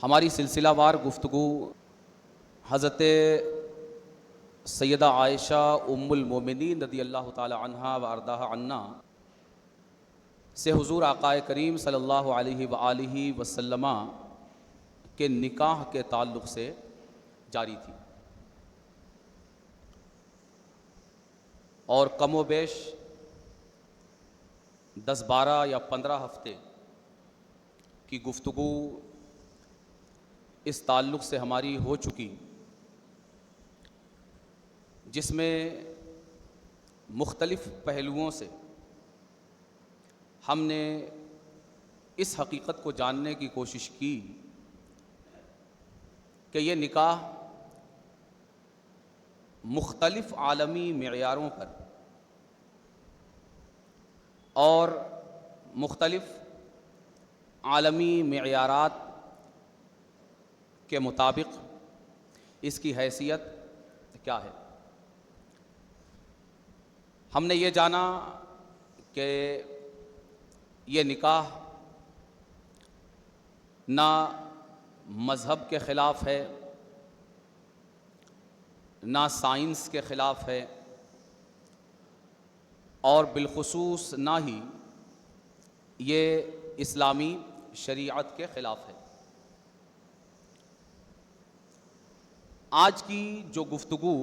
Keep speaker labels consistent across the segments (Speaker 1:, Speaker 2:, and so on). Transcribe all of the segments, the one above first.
Speaker 1: ہماری سلسلہ وار گفتگو حضرت سیدہ عائشہ ام المومنین رضی اللہ تعالی عنہا و ارضاها عنا سے حضور آقا کریم صلی اللہ علیہ وآلہ وسلم کے نکاح کے تعلق سے جاری تھی، اور کم و بیش 10-12 یا 15 ہفتے کی گفتگو اس تعلق سے ہماری ہو چکی، جس میں مختلف پہلوؤں سے ہم نے اس حقیقت کو جاننے کی کوشش کی کہ یہ نکاح مختلف عالمی معیاروں پر اور مختلف عالمی معیارات کے مطابق اس کی حیثیت کیا ہے۔ ہم نے یہ جانا کہ یہ نکاح نہ مذہب کے خلاف ہے، نہ سائنس کے خلاف ہے، اور بالخصوص نہ ہی یہ اسلامی شریعت کے خلاف ہے۔ آج کی جو گفتگو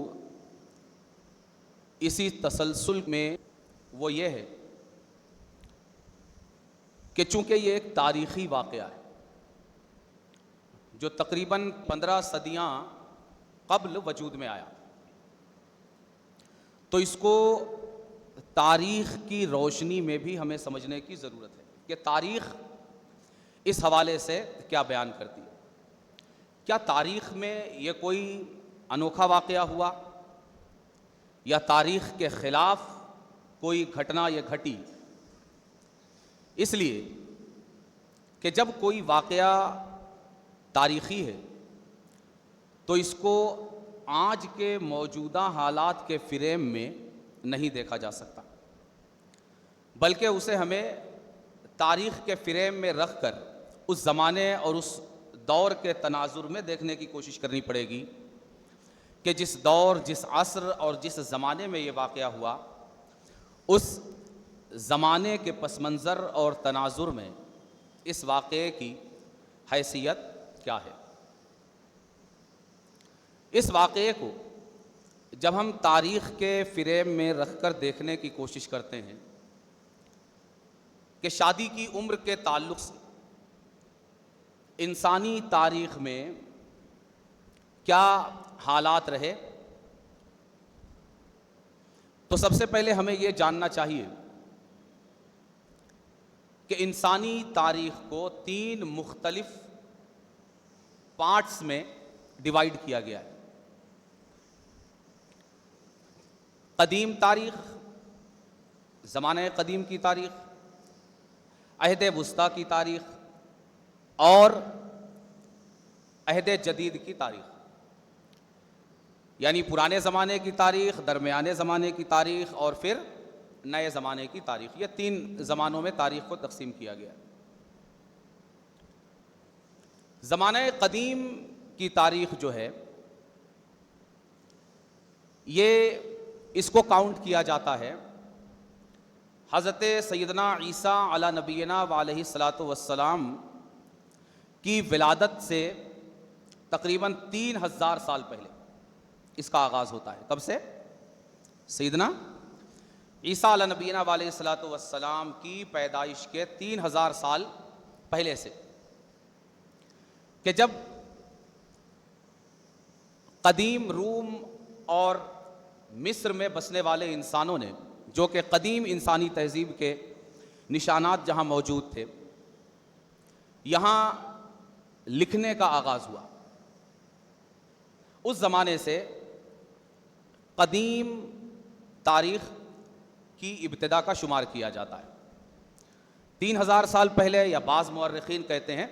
Speaker 1: اسی تسلسل میں وہ یہ ہے کہ چونکہ یہ ایک تاریخی واقعہ ہے جو تقریباً 15 صدیاں قبل وجود میں آیا، تو اس کو تاریخ کی روشنی میں بھی ہمیں سمجھنے کی ضرورت ہے کہ تاریخ اس حوالے سے کیا بیان کرتی ہے۔ کیا تاریخ میں یہ کوئی انوکھا واقعہ ہوا یا تاریخ کے خلاف کوئی گھٹنا یہ گھٹی؟ اس لیے کہ جب کوئی واقعہ تاریخی ہے تو اس کو آج کے موجودہ حالات کے فریم میں نہیں دیکھا جا سکتا، بلکہ اسے ہمیں تاریخ کے فریم میں رکھ کر اس زمانے اور اس دور کے تناظر میں دیکھنے کی کوشش کرنی پڑے گی کہ جس دور، جس عصر اور جس زمانے میں یہ واقعہ ہوا، اس زمانے کے پس منظر اور تناظر میں اس واقعے کی حیثیت کیا ہے۔ اس واقعے کو جب ہم تاریخ کے فریم میں رکھ کر دیکھنے کی کوشش کرتے ہیں کہ شادی کی عمر کے تعلق سے انسانی تاریخ میں کیا حالات رہے، تو سب سے پہلے ہمیں یہ جاننا چاہیے کہ انسانی تاریخ کو 3 مختلف پارٹس میں ڈیوائیڈ کیا گیا ہے۔ قدیم تاریخ، زمانہ قدیم کی تاریخ، عہد وسطیٰ کی تاریخ اور عہد جدید کی تاریخ، یعنی پرانے زمانے کی تاریخ، درمیانے زمانے کی تاریخ اور پھر نئے زمانے کی تاریخ۔ یہ 3 زمانوں میں تاریخ کو تقسیم کیا گیا ہے۔ زمانہ قدیم کی تاریخ جو ہے یہ اس کو کاؤنٹ کیا جاتا ہے حضرت سیدنا عیسیٰ علی نبینا وعلیہ الصلاۃ والسلام کی ولادت سے تقریباً 3000 سال پہلے اس کا آغاز ہوتا ہے۔ کب سے؟ سیدنا عیسیٰ علی نبینا علیہ الصلاۃ والسلام کی پیدائش کے 3000 سال پہلے سے، کہ جب قدیم روم اور مصر میں بسنے والے انسانوں نے، جو کہ قدیم انسانی تہذیب کے نشانات جہاں موجود تھے، یہاں لکھنے کا آغاز ہوا، اس زمانے سے قدیم تاریخ کی ابتدا کا شمار کیا جاتا ہے۔ 3000 سال پہلے، یا بعض مورخین کہتے ہیں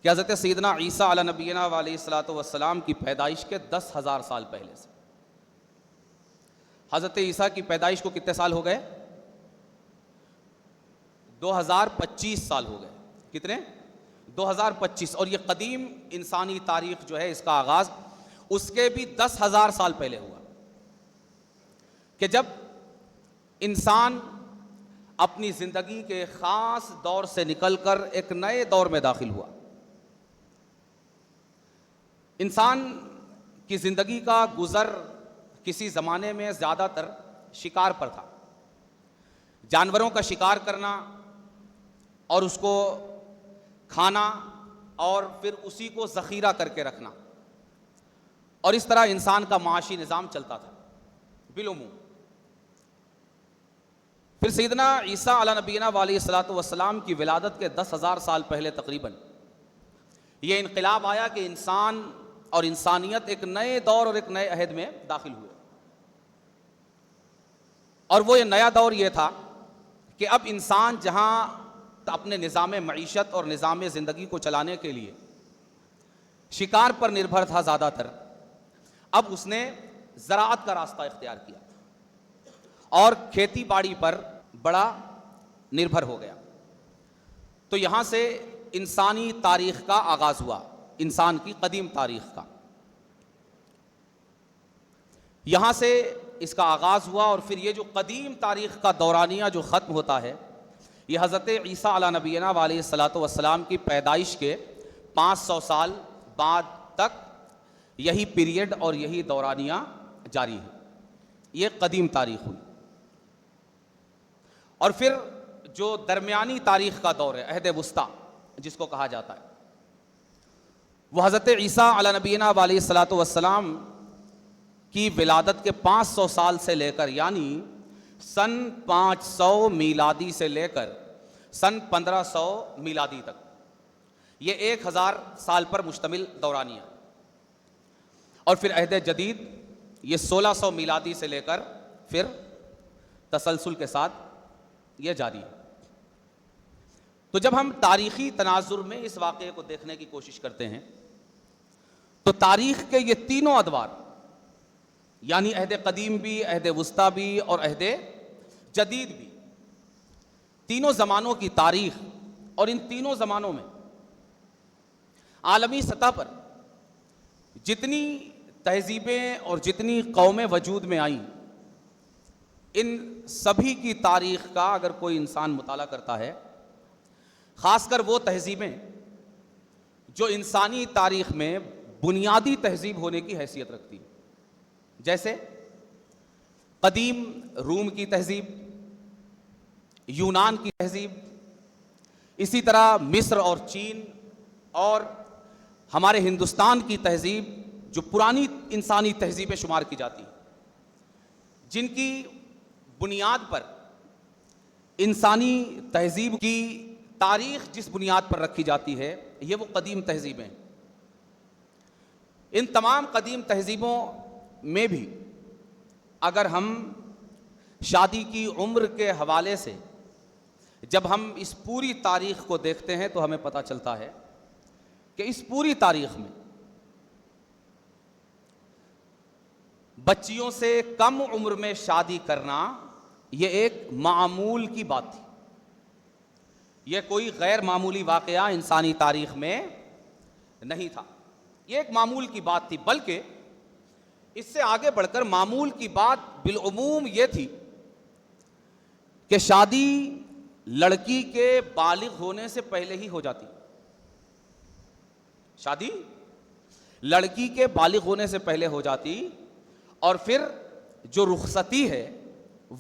Speaker 1: کہ حضرت سیدنا عیسیٰ علی نبینا علیہ الصلاۃ والسلام کی پیدائش کے 10,000 سال پہلے سے۔ حضرت عیسیٰ کی پیدائش کو کتنے سال ہو گئے؟ 2025 سال ہو گئے۔ کتنے؟ 2025 اور یہ قدیم انسانی تاریخ جو ہے اس کا آغاز اس کے بھی 10,000 سال پہلے ہوا کہ جب انسان اپنی زندگی کے خاص دور سے نکل کر ایک نئے دور میں داخل ہوا۔ انسان کی زندگی کا گزر کسی زمانے میں زیادہ تر شکار پر تھا، جانوروں کا شکار کرنا اور اس کو کھانا اور پھر اسی کو ذخیرہ کر کے رکھنا، اور اس طرح انسان کا معاشی نظام چلتا تھا بالعموم۔ پھر سیدنا عیسیٰ علیہ نبینا علیہ الصلوۃ والسلام کی ولادت کے 10,000 سال پہلے تقریباً یہ انقلاب آیا کہ انسان اور انسانیت ایک نئے دور اور ایک نئے عہد میں داخل ہوئے، اور وہ نیا دور یہ تھا کہ اب انسان جہاں اپنے نظام معیشت اور نظام زندگی کو چلانے کے لیے شکار پر نربھر تھا زیادہ تر، اب اس نے زراعت کا راستہ اختیار کیا اور کھیتی باڑی پر بڑا نربھر ہو گیا۔ تو یہاں سے انسانی تاریخ کا آغاز ہوا، انسان کی قدیم تاریخ کا یہاں سے اس کا آغاز ہوا، اور پھر یہ جو قدیم تاریخ کا دورانیہ جو ختم ہوتا ہے یہ حضرت عیسیٰ علیہ نبینا علیہ الصلوۃ والسلام کی پیدائش کے 500 سال بعد تک یہی پیریڈ اور یہی دورانیہ جاری ہے، یہ قدیم تاریخ ہوئی۔ اور پھر جو درمیانی تاریخ کا دور ہے عہد وسطیٰ جس کو کہا جاتا ہے، وہ حضرت عیسیٰ علیہ نبینا علیہ الصلوۃ والسلام کی ولادت کے 500 سال سے لے کر، یعنی سن 500 میلادی سے لے کر سن 1500 میلادی تک، یہ 1000 سال پر مشتمل دورانیہ، اور پھر عہد جدید یہ 1600 میلادی سے لے کر پھر تسلسل کے ساتھ یہ جاری ہے۔ تو جب ہم تاریخی تناظر میں اس واقعے کو دیکھنے کی کوشش کرتے ہیں تو تاریخ کے یہ تینوں ادوار، یعنی عہد قدیم بھی، عہد وسطیٰ بھی اور عہد جدید بھی، تینوں زمانوں کی تاریخ، اور ان تینوں زمانوں میں عالمی سطح پر جتنی تہذیبیں اور جتنی قومیں وجود میں آئیں، ان سبھی کی تاریخ کا اگر کوئی انسان مطالعہ کرتا ہے، خاص کر وہ تہذیبیں جو انسانی تاریخ میں بنیادی تہذیب ہونے کی حیثیت رکھتی ہیں، جیسے قدیم روم کی تہذیب، یونان کی تہذیب، اسی طرح مصر اور چین، اور ہمارے ہندوستان کی تہذیب جو پرانی انسانی تہذیبیں شمار کی جاتی ہیں، جن کی بنیاد پر انسانی تہذیب کی تاریخ جس بنیاد پر رکھی جاتی ہے یہ وہ قدیم تہذیبیں۔ ان تمام قدیم تہذیبوں میں بھی اگر ہم شادی کی عمر کے حوالے سے جب ہم اس پوری تاریخ کو دیکھتے ہیں تو ہمیں پتہ چلتا ہے کہ اس پوری تاریخ میں بچیوں سے کم عمر میں شادی کرنا یہ ایک معمول کی بات تھی، یہ کوئی غیر معمولی واقعہ انسانی تاریخ میں نہیں تھا، یہ ایک معمول کی بات تھی، بلکہ اس سے آگے بڑھ کر معمول کی بات بالعموم یہ تھی کہ شادی لڑکی کے بالغ ہونے سے پہلے ہی ہو جاتی، شادی لڑکی کے بالغ ہونے سے پہلے ہو جاتی، اور پھر جو رخصتی ہے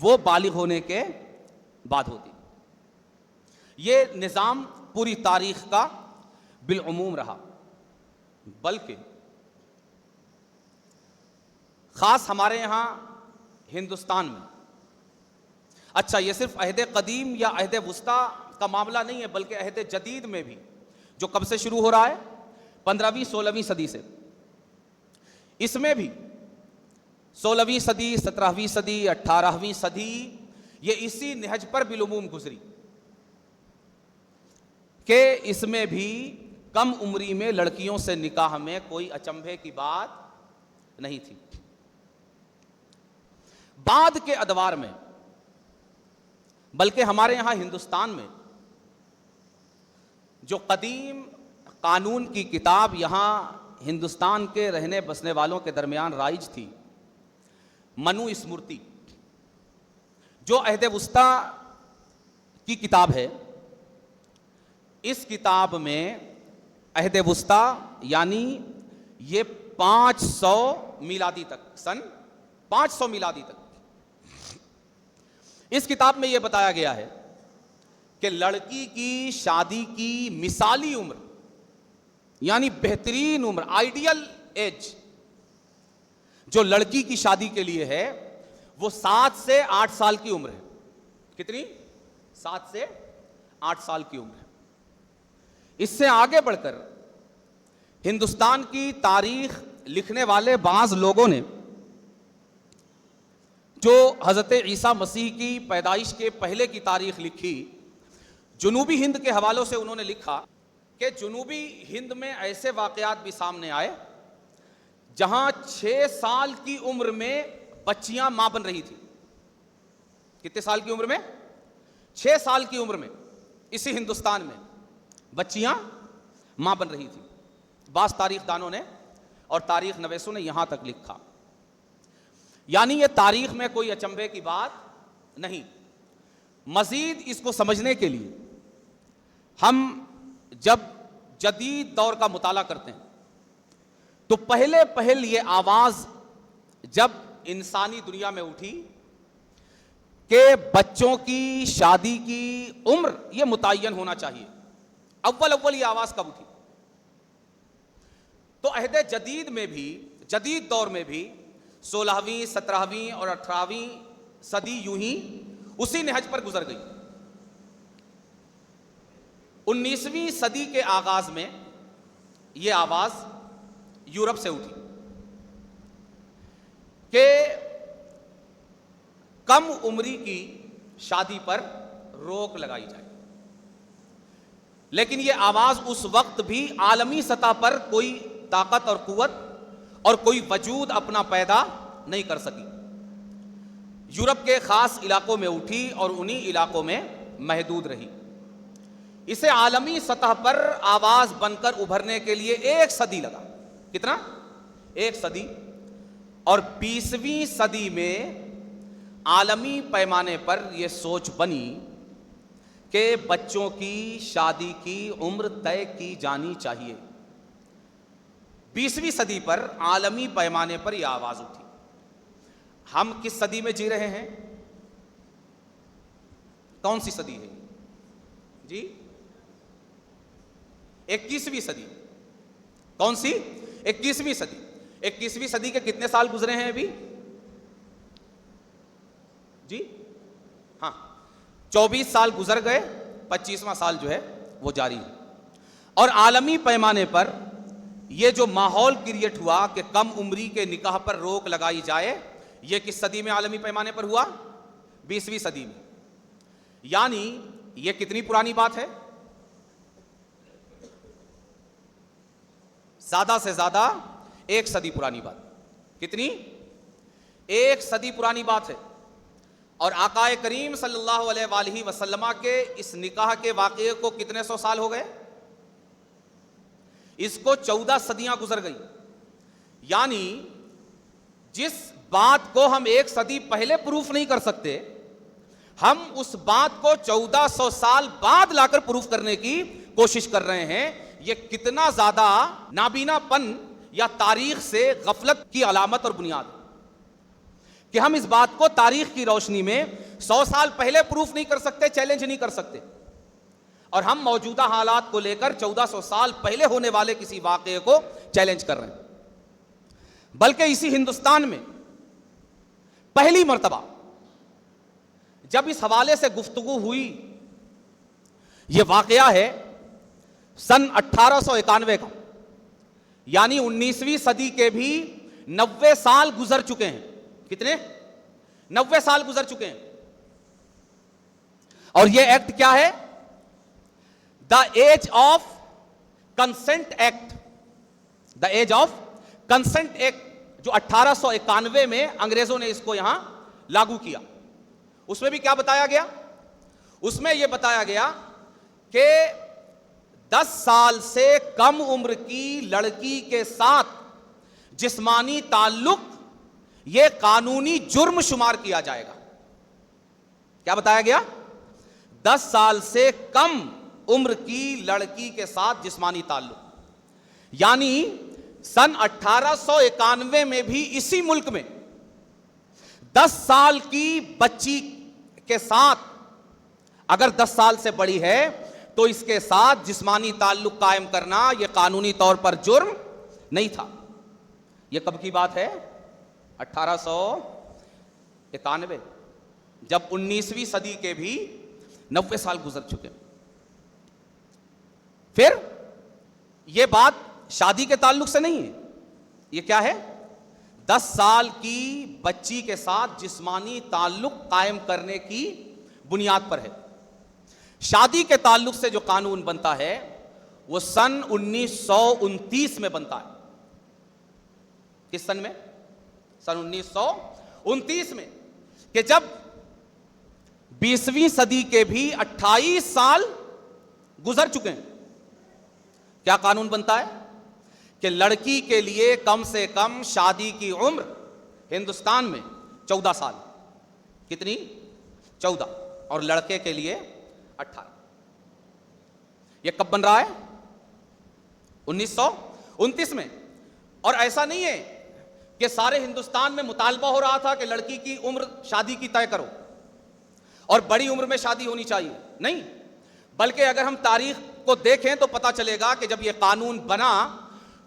Speaker 1: وہ بالغ ہونے کے بعد ہوتی۔ یہ نظام پوری تاریخ کا بالعموم رہا، بلکہ خاص ہمارے یہاں ہندوستان میں، اچھا یہ صرف عہد قدیم یا عہد وسطیٰ کا معاملہ نہیں ہے، بلکہ عہد جدید میں بھی جو کب سے شروع ہو رہا ہے 15ویں 16ویں صدی سے، اس میں بھی 16ویں صدی 17ویں صدی 18ویں صدی یہ اسی نہج پر بالعموم گزری کہ اس میں بھی کم عمری میں لڑکیوں سے نکاح میں کوئی اچنبھے کی بات نہیں تھی۔ بعد کے ادوار میں بلکہ ہمارے یہاں ہندوستان میں جو قدیم قانون کی کتاب یہاں ہندوستان کے رہنے بسنے والوں کے درمیان رائج تھی، منو اسمرتی، جو عہد وسطیٰ کی کتاب ہے. اس کتاب میں عہد وسطیٰ یعنی یہ 500 میلادی تک، سن 500 میلادی تک، اس کتاب میں یہ بتایا گیا ہے کہ لڑکی کی شادی کی مثالی عمر یعنی بہترین عمر، آئیڈیل ایج جو لڑکی کی شادی کے لیے ہے وہ 7 سے 8 سال کی عمر ہے. کتنی؟ 7 سے 8 سال کی عمر ہے. اس سے آگے بڑھ کر ہندوستان کی تاریخ لکھنے والے بعض لوگوں نے جو حضرت عیسیٰ مسیح کی پیدائش کے پہلے کی تاریخ لکھی، جنوبی ہند کے حوالوں سے انہوں نے لکھا کہ جنوبی ہند میں ایسے واقعات بھی سامنے آئے جہاں 6 سال کی عمر میں بچیاں ماں بن رہی تھی. کتنے سال کی عمر میں؟ 6 سال کی عمر میں اسی ہندوستان میں بچیاں ماں بن رہی تھی. بعض تاریخ دانوں نے اور تاریخ نویسوں نے یہاں تک لکھا. یعنی یہ تاریخ میں کوئی اچنبھے کی بات نہیں. مزید اس کو سمجھنے کے لیے ہم جب جدید دور کا مطالعہ کرتے ہیں تو پہل یہ آواز جب انسانی دنیا میں اٹھی کہ بچوں کی شادی کی عمر یہ متعین ہونا چاہیے، اول یہ آواز کب اٹھی؟ تو عہد جدید میں بھی، جدید دور میں بھی 16ویں 17ویں اور 18ویں صدی یوں ہی اسی نہج پر گزر گئی. 19ویں صدی کے آغاز میں یہ آواز یورپ سے اٹھی کہ کم عمری کی شادی پر روک لگائی جائے. لیکن یہ آواز اس وقت بھی عالمی سطح پر کوئی طاقت اور قوت اور کوئی وجود اپنا پیدا نہیں کر سکی. یورپ کے خاص علاقوں میں اٹھی اور انہی علاقوں میں محدود رہی. اسے عالمی سطح پر آواز بن کر ابھرنے کے لیے 1 صدی لگا. کتنا؟ 1 صدی. اور 20ویں صدی میں عالمی پیمانے پر یہ سوچ بنی کہ بچوں کی شادی کی عمر طے کی جانی چاہیے. 20ویں صدی پر عالمی پیمانے پر یہ آواز اٹھی. ہم کس صدی میں جی رہے ہیں؟ کون سی صدی ہے جی؟ 21ویں صدی. کون سی؟ 21ویں صدی. 21ویں صدی کے کتنے سال گزرے ہیں ابھی جی؟ ہاں 24 سال گزر گئے، 25واں سال جو ہے وہ جاری ہے. اور عالمی پیمانے پر یہ جو ماحول کریٹ ہوا کہ کم عمری کے نکاح پر روک لگائی جائے، یہ کس صدی میں عالمی پیمانے پر ہوا؟ 20ویں صدی میں. یعنی یہ کتنی پرانی بات ہے؟ زیادہ سے زیادہ 1 صدی پرانی بات. کتنی؟ 1 صدی پرانی بات ہے. اور آقا کریم صلی اللہ علیہ وآلہ وسلم کے اس نکاح کے واقعے کو کتنے 100 سال ہو گئے؟ اس کو 14 صدیاں گزر گئی. یعنی جس بات کو ہم 1 صدی پہلے پروف نہیں کر سکتے، ہم اس بات کو 1400 سال بعد لا کر پروف کرنے کی کوشش کر رہے ہیں. یہ کتنا زیادہ نابینا پن یا تاریخ سے غفلت کی علامت اور بنیاد کہ ہم اس بات کو تاریخ کی روشنی میں 100 سال پہلے پروف نہیں کر سکتے، چیلنج نہیں کر سکتے، اور ہم موجودہ حالات کو لے کر 1400 سال پہلے ہونے والے کسی واقعے کو چیلنج کر رہے ہیں. بلکہ اسی ہندوستان میں پہلی مرتبہ جب اس حوالے سے گفتگو ہوئی، یہ واقعہ ہے سن 1891 کا، یعنی 19ویں صدی کے بھی 90 سال گزر چکے ہیں. کتنے؟ 90 سال گزر چکے ہیں. اور یہ ایکٹ کیا ہے؟ The age of consent act. The age of consent act جو 1891 میں انگریزوں نے اس کو یہاں لاگو کیا. اس میں بھی کیا بتایا گیا؟ اس میں یہ بتایا گیا کہ 10 سال سے کم عمر کی لڑکی کے ساتھ جسمانی تعلق یہ قانونی جرم شمار کیا جائے گا. کیا بتایا گیا؟ 10 سال سے کم عمر کی لڑکی کے ساتھ جسمانی تعلق. یعنی سن 1891 میں بھی اسی ملک میں 10 سال کی بچی کے ساتھ اگر 10 سال سے بڑی ہے تو اس کے ساتھ جسمانی تعلق قائم کرنا یہ قانونی طور پر جرم نہیں تھا. یہ کب کی بات ہے؟ 1891، جب 19ویں صدی کے بھی 90 سال گزر چکے. پھر یہ بات شادی کے تعلق سے نہیں ہے، یہ کیا ہے؟ 10 سال کی بچی کے ساتھ جسمانی تعلق قائم کرنے کی بنیاد پر ہے. شادی کے تعلق سے جو قانون بنتا ہے وہ سن 1929 میں بنتا ہے. کس سن میں؟ سن 1929 میں، کہ جب 20ویں صدی کے بھی 28 سال گزر چکے ہیں. کیا قانون بنتا ہے؟ کہ لڑکی کے لیے کم سے کم شادی کی عمر ہندوستان میں 14 سال. کتنی؟ 14. اور لڑکے کے لیے 18. یہ کب بن رہا ہے؟ 1929 میں. اور ایسا نہیں ہے کہ سارے ہندوستان میں مطالبہ ہو رہا تھا کہ لڑکی کی عمر شادی کی طے کرو اور بڑی عمر میں شادی ہونی چاہیے. نہیں، بلکہ اگر ہم تاریخ کو دیکھیں تو پتہ چلے گا کہ جب یہ قانون بنا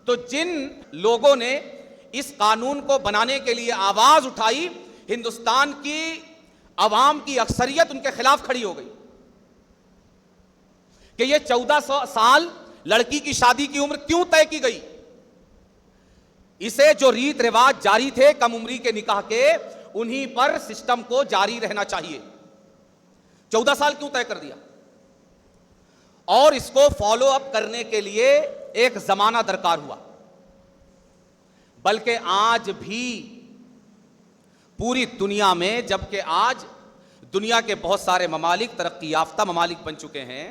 Speaker 1: تو جن لوگوں نے اس قانون کو بنانے کے لیے آواز اٹھائی، ہندوستان کی عوام کی اکثریت ان کے خلاف کھڑی ہو گئی کہ یہ 14 سال لڑکی کی شادی کی عمر کیوں طے کی گئی. اسے جو ریت رواج جاری تھے کم عمری کے نکاح کے، انہی پر سسٹم کو جاری رہنا چاہیے. 14 سال کیوں طے کر دیا؟ اور اس کو فالو اپ کرنے کے لیے ایک زمانہ درکار ہوا. بلکہ آج بھی پوری دنیا میں، جبکہ آج دنیا کے بہت سارے ممالک ترقی یافتہ ممالک بن چکے ہیں،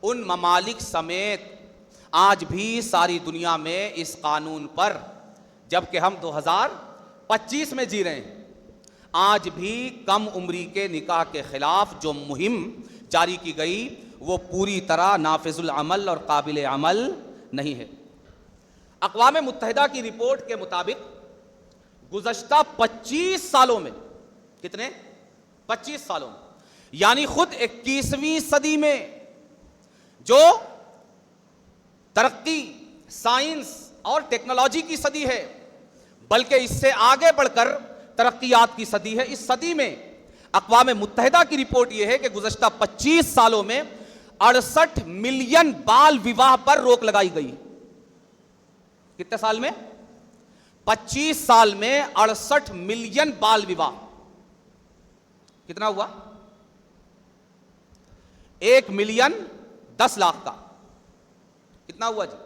Speaker 1: ان ممالک سمیت آج بھی ساری دنیا میں اس قانون پر، جبکہ ہم 2025 میں جی رہے ہیں، آج بھی کم عمری کے نکاح کے خلاف جو مہم جاری کی گئی وہ پوری طرح نافذ العمل اور قابل عمل نہیں ہے. اقوام متحدہ کی رپورٹ کے مطابق گزشتہ 25 سالوں میں، کتنے؟ 25 سالوں میں، یعنی خود 21ویں صدی میں جو ترقی، سائنس اور ٹیکنالوجی کی صدی ہے، بلکہ اس سے آگے بڑھ کر ترقیات کی صدی ہے، اس صدی میں اقوام متحدہ کی رپورٹ یہ ہے کہ گزشتہ 25 سالوں میں 68 ملین بال وواہ پر روک لگائی گئی. کتنے سال میں؟ 25 سال میں 68 ملین بال وواہ. کتنا ہوا؟ 1,10,00,000 کا. کتنا ہوا جی؟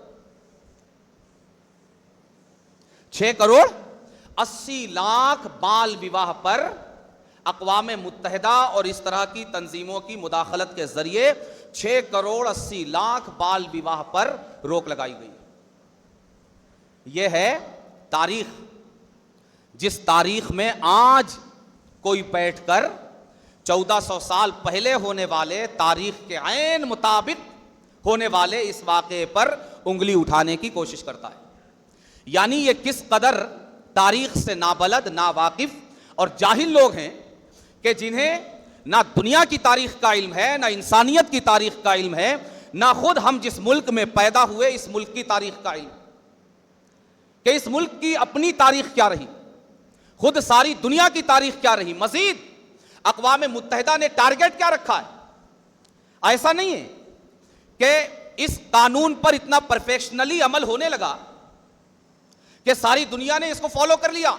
Speaker 1: 6,80,00,000 بال وواہ پر اقوام متحدہ اور اس طرح کی تنظیموں کی مداخلت کے ذریعے 6,80,00,000 بال وواہ پر روک لگائی گئی. یہ ہے تاریخ، جس تاریخ میں آج کوئی بیٹھ کر 1400 سال پہلے ہونے والے تاریخ کے عین مطابق ہونے والے اس واقعے پر انگلی اٹھانے کی کوشش کرتا ہے. یعنی یہ کس قدر تاریخ سے نابلد، ناواقف اور جاہل لوگ ہیں کہ جنہیں نہ دنیا کی تاریخ کا علم ہے، نہ انسانیت کی تاریخ کا علم ہے، نہ خود ہم جس ملک میں پیدا ہوئے اس ملک کی تاریخ کا علم، کہ اس ملک کی اپنی تاریخ کیا رہی، خود ساری دنیا کی تاریخ کیا رہی. مزید اقوام متحدہ نے ٹارگٹ کیا رکھا ہے؟ ایسا نہیں ہے کہ اس قانون پر اتنا پرفیکشنلی عمل ہونے لگا کہ ساری دنیا نے اس کو فالو کر لیا.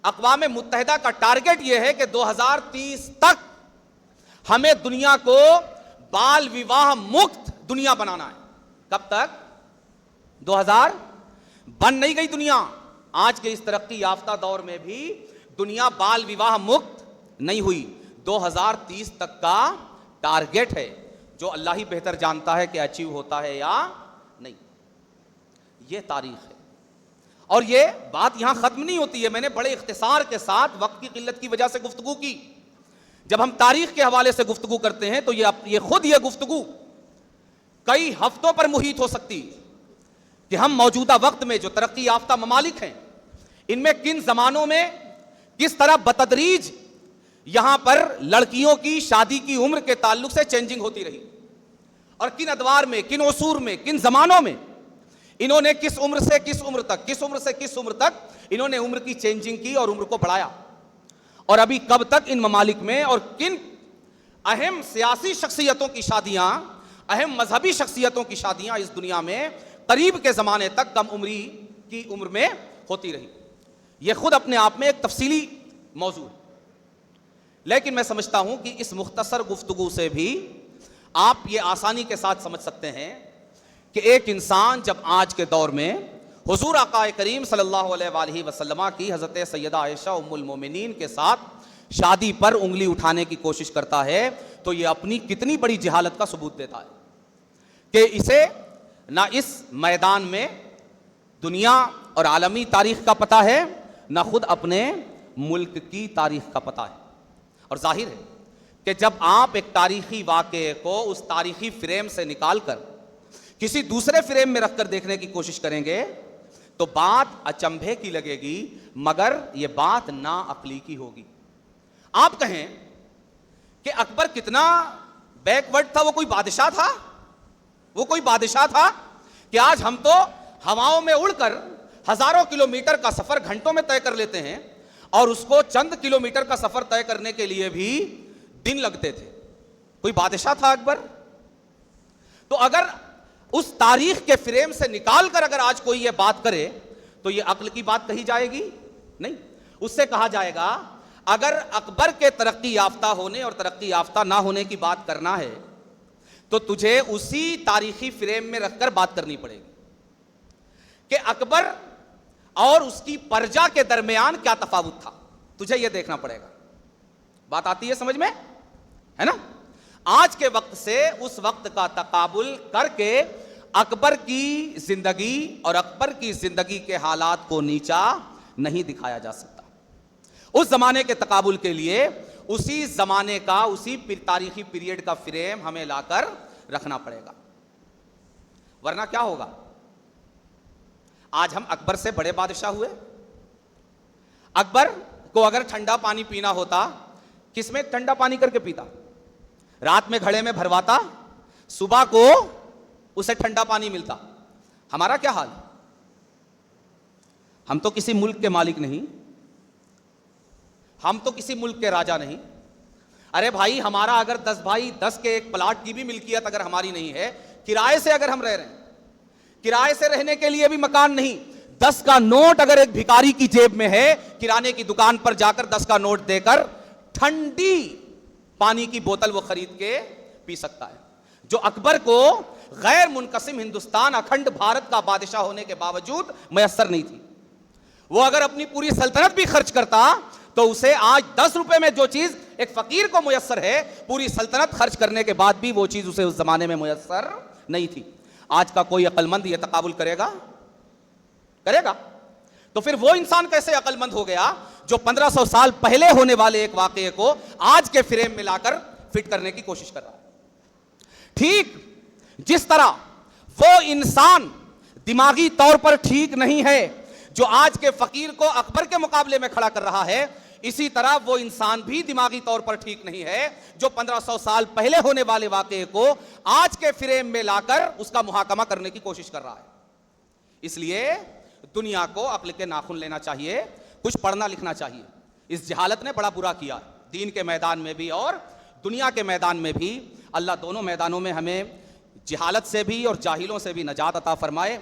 Speaker 1: اقوام متحدہ کا ٹارگٹ یہ ہے کہ 2030 تک ہمیں دنیا کو بال وواہ مکت دنیا بنانا ہے. کب تک؟ 2000 بن نہیں گئی دنیا. آج کے اس ترقی یافتہ دور میں بھی دنیا بال وواہ مکت نہیں ہوئی. 2030 تک کا ٹارگٹ ہے. جو اللہ ہی بہتر جانتا ہے کہ اچیو ہوتا ہے یا نہیں. یہ تاریخ ہے. اور یہ بات یہاں ختم نہیں ہوتی ہے. میں نے بڑے اختصار کے ساتھ وقت کی قلت کی وجہ سے گفتگو کی. جب ہم تاریخ کے حوالے سے گفتگو کرتے ہیں تو یہ خود یہ گفتگو کئی ہفتوں پر محیط ہو سکتی کہ ہم موجودہ وقت میں جو ترقی یافتہ ممالک ہیں ان میں کن زمانوں میں کس طرح بتدریج یہاں پر لڑکیوں کی شادی کی عمر کے تعلق سے چینجنگ ہوتی رہی, اور کن ادوار میں, کن عصور میں, کن زمانوں میں انہوں نے کس عمر سے کس عمر تک, کس عمر سے کس عمر تک انہوں نے عمر کی چینجنگ کی اور عمر کو بڑھایا. اور ابھی کب تک ان ممالک میں اور کن اہم سیاسی شخصیتوں کی شادیاں, اہم مذہبی شخصیتوں کی شادیاں اس دنیا میں قریب کے زمانے تک کم عمری کی عمر میں ہوتی رہی. یہ خود اپنے آپ میں ایک تفصیلی موضوع ہے. لیکن میں سمجھتا ہوں کہ اس مختصر گفتگو سے بھی آپ یہ آسانی کے ساتھ سمجھ سکتے ہیں کہ ایک انسان جب آج کے دور میں حضور آقا کریم صلی اللہ علیہ وآلہ وسلم کی حضرت سیدہ عائشہ ام المومنین کے ساتھ شادی پر انگلی اٹھانے کی کوشش کرتا ہے تو یہ اپنی کتنی بڑی جہالت کا ثبوت دیتا ہے کہ اسے نہ اس میدان میں دنیا اور عالمی تاریخ کا پتہ ہے, نہ خود اپنے ملک کی تاریخ کا پتہ ہے. اور ظاہر ہے کہ جب آپ ایک تاریخی واقعے کو اس تاریخی فریم سے نکال کر کسی دوسرے فریم میں رکھ کر دیکھنے کی کوشش کریں گے تو بات اچنبھے کی لگے گی, مگر یہ بات ناعقلی کی ہوگی. آپ کہیں کہ اکبر کتنا بیکورڈ تھا, وہ کوئی بادشاہ تھا, وہ کوئی بادشاہ تھا کہ آج ہم تو ہواؤں میں اڑ کر ہزاروں کلومیٹر کا سفر گھنٹوں میں طے کر لیتے ہیں اور اس کو چند کلومیٹر کا سفر طے کرنے کے لیے بھی دن لگتے تھے. کوئی بادشاہ تھا اکبر؟ تو اگر اس تاریخ کے فریم سے نکال کر اگر آج کوئی یہ بات کرے تو یہ عقل کی بات کہی جائے گی نہیں. اس سے کہا جائے گا اگر اکبر کے ترقی یافتہ ہونے اور ترقی یافتہ نہ ہونے کی بات کرنا ہے تو تجھے اسی تاریخی فریم میں رکھ کر بات کرنی پڑے گی کہ اکبر اور اس کی پرجا کے درمیان کیا تفاوت تھا. تجھے یہ دیکھنا پڑے گا. بات آتی ہے سمجھ میں, ہے نا؟ آج کے وقت سے اس وقت کا تقابل کر کے اکبر کی زندگی اور اکبر کی زندگی کے حالات کو نیچا نہیں دکھایا جا سکتا. اس زمانے کے تقابل کے لیے اسی زمانے کا, اسی تاریخی پیریڈ کا فریم ہمیں لا کر رکھنا پڑے گا, ورنہ کیا ہوگا. آج ہم اکبر سے بڑے بادشاہ ہوئے. اکبر کو اگر ٹھنڈا پانی پینا ہوتا, کس میں ٹھنڈا پانی کر کے پیتا؟ رات میں گھڑے میں بھرواتا, صبح کو اسے ٹھنڈا پانی ملتا. ہمارا کیا حال؟ ہم تو کسی ملک کے مالک نہیں, ہم تو کسی ملک کے راجا نہیں. ارے بھائی, ہمارا اگر 10 بھائی 10 کے ایک پلاٹ کی بھی ملکیت اگر ہماری نہیں ہے, کرائے سے اگر ہم رہ رہے ہیں, کرائے سے رہنے کے لیے بھی مکان نہیں, 10 کا نوٹ اگر ایک بھکاری کی جیب میں ہے, کرانے کی دکان پر جا کر 10 کا نوٹ دے کر ٹھنڈی پانی کی بوتل وہ خرید کے پی سکتا ہے. جو اکبر کو غیر منقسم ہندوستان اکھنڈ بھارت کا بادشاہ ہونے کے باوجود میسر نہیں تھی. وہ اگر اپنی پوری سلطنت بھی خرچ کرتا تو اسے آج 10 روپے میں جو چیز ایک فقیر کو میسر ہے, پوری سلطنت خرچ کرنے کے بعد بھی وہ چیز اسے اس زمانے میں میسر نہیں تھی. آج کا کوئی عقل مند یہ تقابل کرے گا؟ کرے گا؟ تو پھر وہ انسان کیسے عقل مند ہو گیا جو 1500 سال پہلے ہونے والے ایک واقعے کو آج کے فریم میں لا کر فٹ کرنے کی کوشش کر رہا ہے. ٹھیک جس طرح وہ انسان دماغی طور پر ٹھیک نہیں ہے جو آج کے فقیر کو اکبر کے مقابلے میں کھڑا کر رہا ہے, اسی طرح وہ انسان بھی دماغی طور پر ٹھیک نہیں ہے جو 1500 سال پہلے ہونے والے واقعے کو آج کے فریم میں لا کر اس کا محاکمہ کرنے کی کوشش کر رہا ہے. اس لیے دنیا کو عقل کے ناخن لینا چاہیے, کچھ پڑھنا لکھنا چاہیے. اس جہالت نے بڑا برا کیا, دین کے میدان میں بھی اور دنیا کے میدان میں بھی. اللہ دونوں میدانوں میں ہمیں جہالت سے بھی اور جاہلوں سے بھی نجات عطا فرمائے.